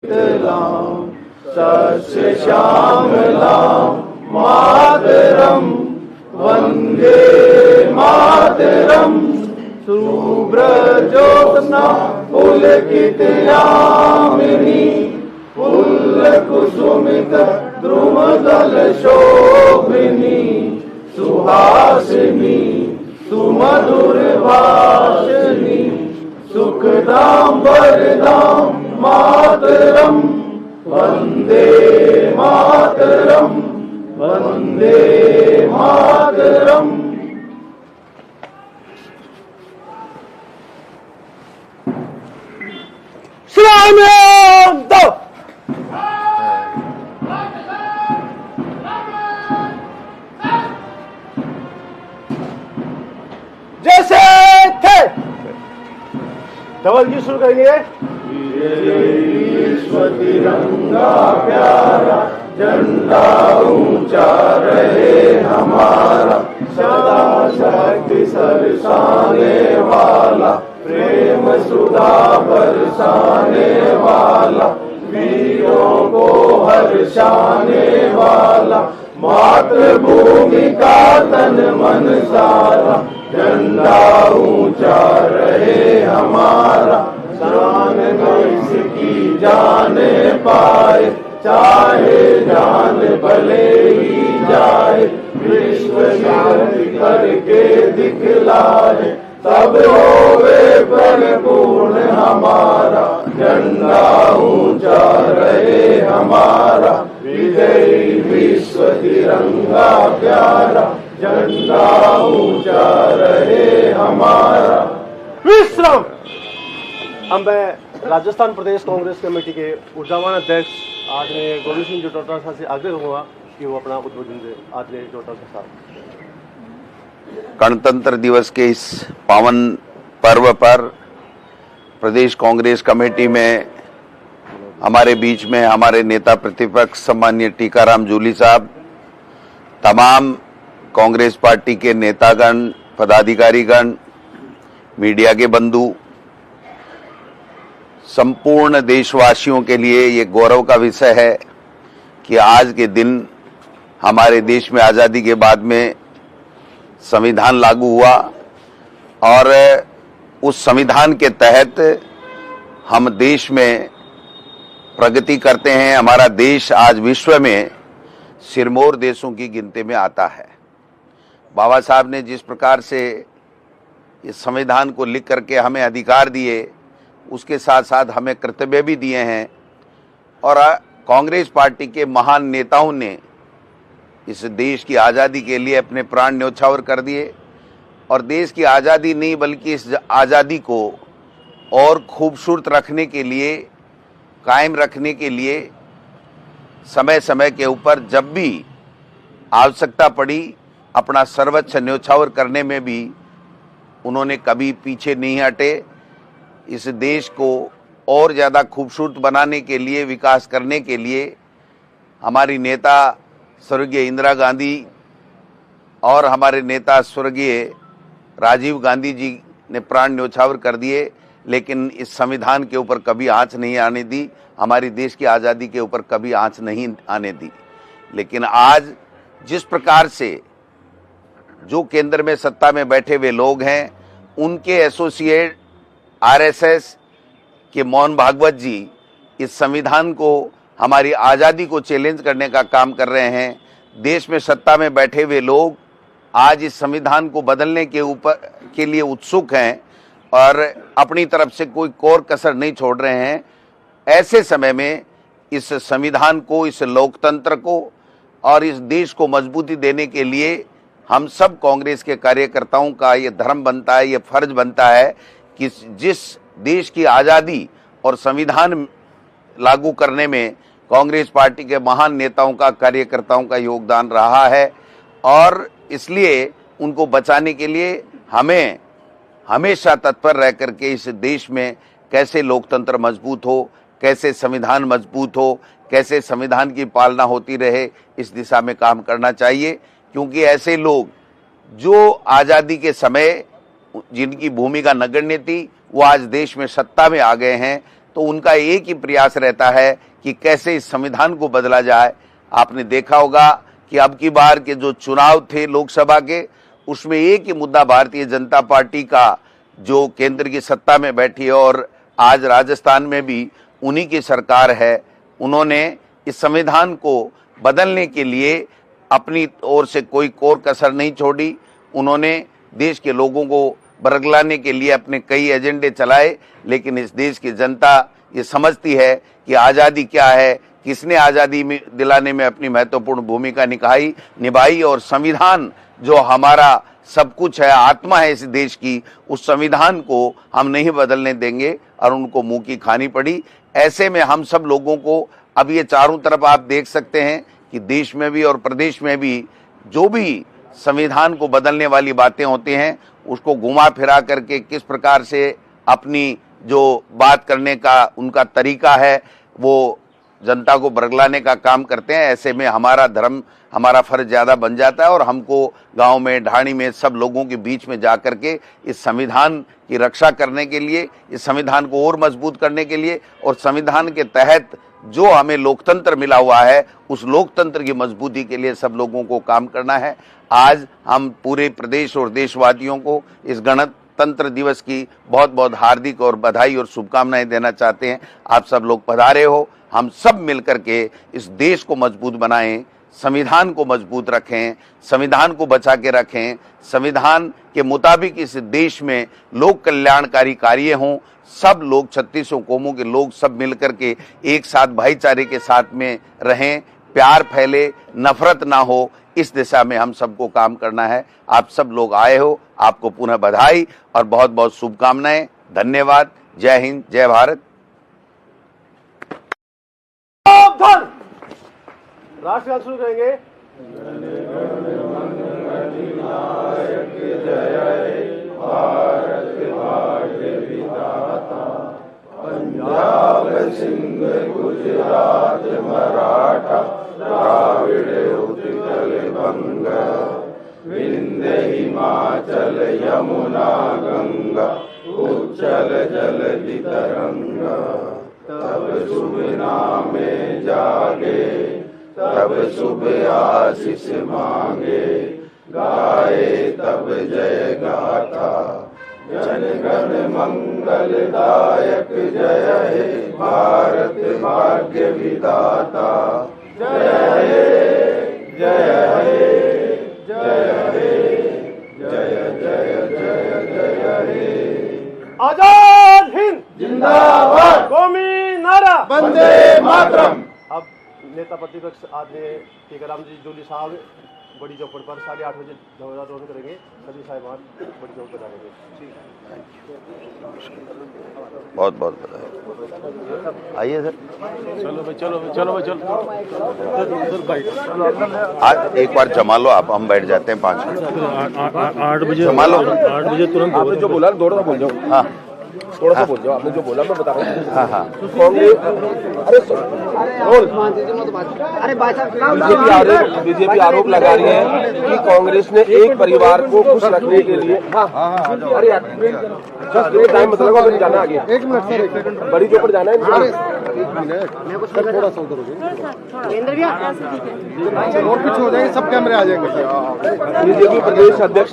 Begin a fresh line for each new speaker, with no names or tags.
लाम सस्य श्यामलाम मातरम वंदे मातरम शुभ्रज्योत्स्ना पुलकितयामिनी फुल्लकुसुमित द्रुमदल शोभिनी सुहासिनी सुमधुर भाषिणी सुखदां वरदां मातरम वंदे मातरम वंदे मातरम।
श्रीराम दो जैसे थे धवल जी शुरू करेंगे।
विश्व तिरंगा प्यारा झंडा ऊंचा रहे हमारा सदा शक्ति सरसाने वाला प्रेम सुधा बरसाने वाला वीरों को हर्षाने वाला मातृभूमि का तन मन सारा झंडा ऊंचा रहे हमारा शान देश की जाने पाए चाहे जान भले ही जाए विश्व शांति करके दिखलाए तब होवे परिपूर्ण हमारा झंडा ऊंचा रहे हमारा विजयी विश्व तिरंगा प्यारा झंडा ऊंचा रहे हमारा।
विश्राम। अब मैं राजस्थान प्रदेश कांग्रेस कमेटी के ऊर्जावान अध्यक्ष आदरणीय गोविंद सिंह जटौटा साहब से आग्रह करूंगा कि वो अपना उद्बोधन दे। आदरणीय जटौटा साहब।
गणतंत्र दिवस के इस पावन पर्व पर प्रदेश कांग्रेस कमेटी में हमारे बीच में हमारे नेता प्रतिपक्ष सम्माननीय टीकाराम जूली साहब, तमाम कांग्रेस पार्टी के नेतागण, पदाधिकारीगण, मीडिया के बंधु, संपूर्ण देशवासियों के लिए ये गौरव का विषय है कि आज के दिन हमारे देश में आज़ादी के बाद में संविधान लागू हुआ और उस संविधान के तहत हम देश में प्रगति करते हैं। हमारा देश आज विश्व में सिरमौर देशों की गिनती में आता है। बाबा साहब ने जिस प्रकार से इस संविधान को लिख करके हमें अधिकार दिए, उसके साथ साथ हमें कर्तव्य भी दिए हैं और कांग्रेस पार्टी के महान नेताओं ने इस देश की आज़ादी के लिए अपने प्राण न्योछावर कर दिए और देश की आज़ादी नहीं बल्कि इस आज़ादी को और खूबसूरत रखने के लिए, कायम रखने के लिए समय समय के ऊपर जब भी आवश्यकता पड़ी अपना सर्वोच्च न्योछावर करने में भी उन्होंने कभी पीछे नहीं हटे। इस देश को और ज़्यादा खूबसूरत बनाने के लिए, विकास करने के लिए हमारी नेता स्वर्गीय इंदिरा गांधी और हमारे नेता स्वर्गीय राजीव गांधी जी ने प्राण न्योछावर कर दिए, लेकिन इस संविधान के ऊपर कभी आंच नहीं आने दी, हमारी देश की आज़ादी के ऊपर कभी आंच नहीं आने दी। लेकिन आज जिस प्रकार से जो केंद्र में सत्ता में बैठे हुए लोग हैं, उनके एसोसिएट आरएसएस के मोहन भागवत जी इस संविधान को, हमारी आज़ादी को चैलेंज करने का काम कर रहे हैं। देश में सत्ता में बैठे हुए लोग आज इस संविधान को बदलने के लिए उत्सुक हैं और अपनी तरफ से कोई कोर कसर नहीं छोड़ रहे हैं। ऐसे समय में इस संविधान को, इस लोकतंत्र को और इस देश को मजबूती देने के लिए हम सब कांग्रेस के कार्यकर्ताओं का ये धर्म बनता है, ये फर्ज बनता है कि जिस देश की आज़ादी और संविधान लागू करने में कांग्रेस पार्टी के महान नेताओं का, कार्यकर्ताओं का योगदान रहा है और इसलिए उनको बचाने के लिए हमें हमेशा तत्पर रह करके इस देश में कैसे लोकतंत्र मजबूत हो, कैसे संविधान मजबूत हो, कैसे संविधान की पालना होती रहे, इस दिशा में काम करना चाहिए। क्योंकि ऐसे लोग जो आज़ादी के समय जिनकी भूमिका नगण्य थी, वो आज देश में सत्ता में आ गए हैं। तो उनका एक ही प्रयास रहता है कि कैसे इस संविधान को बदला जाए। आपने देखा होगा कि अब की बार के जो चुनाव थे लोकसभा के, उसमें एक ही मुद्दा भारतीय जनता पार्टी का जो केंद्र की सत्ता में बैठी है और आज राजस्थान में भी उन्हीं की सरकार है, उन्होंने इस संविधान को बदलने के लिए अपनी ओर से कोई कोर कसर नहीं छोड़ी। उन्होंने देश के लोगों को बरगलाने के लिए अपने कई एजेंडे चलाए, लेकिन इस देश की जनता ये समझती है कि आज़ादी क्या है, किसने आज़ादी में दिलाने में अपनी महत्वपूर्ण भूमिका निभाई और संविधान जो हमारा सब कुछ है, आत्मा है इस देश की, उस संविधान को हम नहीं बदलने देंगे और उनको मुंह की खानी पड़ी। ऐसे में हम सब लोगों को अब ये चारों तरफ आप देख सकते हैं कि देश में भी और प्रदेश में भी जो भी संविधान को बदलने वाली बातें होती हैं, उसको घुमा फिरा करके किस प्रकार से अपनी जो बात करने का उनका तरीका है वो जनता को बरगलाने का काम करते हैं। ऐसे में हमारा धर्म, हमारा फर्ज ज़्यादा बन जाता है और हमको गांव में, ढाणी में सब लोगों के बीच में जा कर के इस संविधान की रक्षा करने के लिए, इस संविधान को और मजबूत करने के लिए और संविधान के तहत जो हमें लोकतंत्र मिला हुआ है उस लोकतंत्र की मजबूती के लिए सब लोगों को काम करना है। आज हम पूरे प्रदेश और देशवासियों को इस गणतंत्र दिवस की बहुत बहुत हार्दिक और बधाई और शुभकामनाएं देना चाहते हैं। आप सब लोग पधारे हो, हम सब मिलकर के इस देश को मजबूत बनाएं, संविधान को मजबूत रखें, संविधान को बचा के रखें, संविधान के मुताबिक इस देश में लोक कल्याणकारी कार्य हों, सब लोग 36 कौमों के लोग सब मिलकर के एक साथ भाईचारे के साथ में रहें, प्यार फैले, नफरत ना हो, इस दिशा में हम सबको काम करना है। आप सब लोग आए हो, आपको पुनः बधाई और बहुत बहुत शुभकामनाएं। धन्यवाद। जय हिंद, जय भारत।
राष्ट्रगान शुरू करेंगे।
पंजाब सिंध गुजरात मराठा द्राविड़ उत्कल बंग विंध्य हिमाचल यमुना गंगा उच्चल जलधि तरंगा। तब शुभ नामे जागे, तब शुभ आशीष मांगे, गाए तब जय गाथा। जन गण मंगलदायक जय हे भारत भाग्य विधाता। जय हे जय हे जय हे जय जय जय जय हे।
आजाद हिंद
जिंदाबाद।
कौमी नारा
वंदे मातरम।
अब नेता प्रतिपक्ष आदरणीय टीकाराम जी जूली साहब बड़ी चौक पर 8:30 बजे ध्वजारोहण करेंगे। सभी साहिबान बड़ी चौक पर जाएंगे।
बहुत बहुत बधाई। आइए सर।
चलो
आज एक बार जमा लो आप, हम बैठ जाते हैं 5 मिनट।
8 बजे
जमा लो।
8 बजे तुरंत।
आपने जो बोला थोड़ा सा बोल जाओ।
हाँ
थोड़ा सा बोल जाओ। आपने जो बोला मैं बता रहा हूँ।
हाँ हाँ।
कांग्रेस बीजेपी आरोप लगा रही है कि कांग्रेस ने एक परिवार को खुश रखने के लिए अरे यार टाइम मतलब मैंने जाना आगे। 1 मिनट सर, बड़ी चौक पर जाना है। 1 मिनट थोड़ा सा उधर और पीछे हो जाएंगे, सब कैमरे आ जाएंगे। बीजेपी प्रदेश अध्यक्ष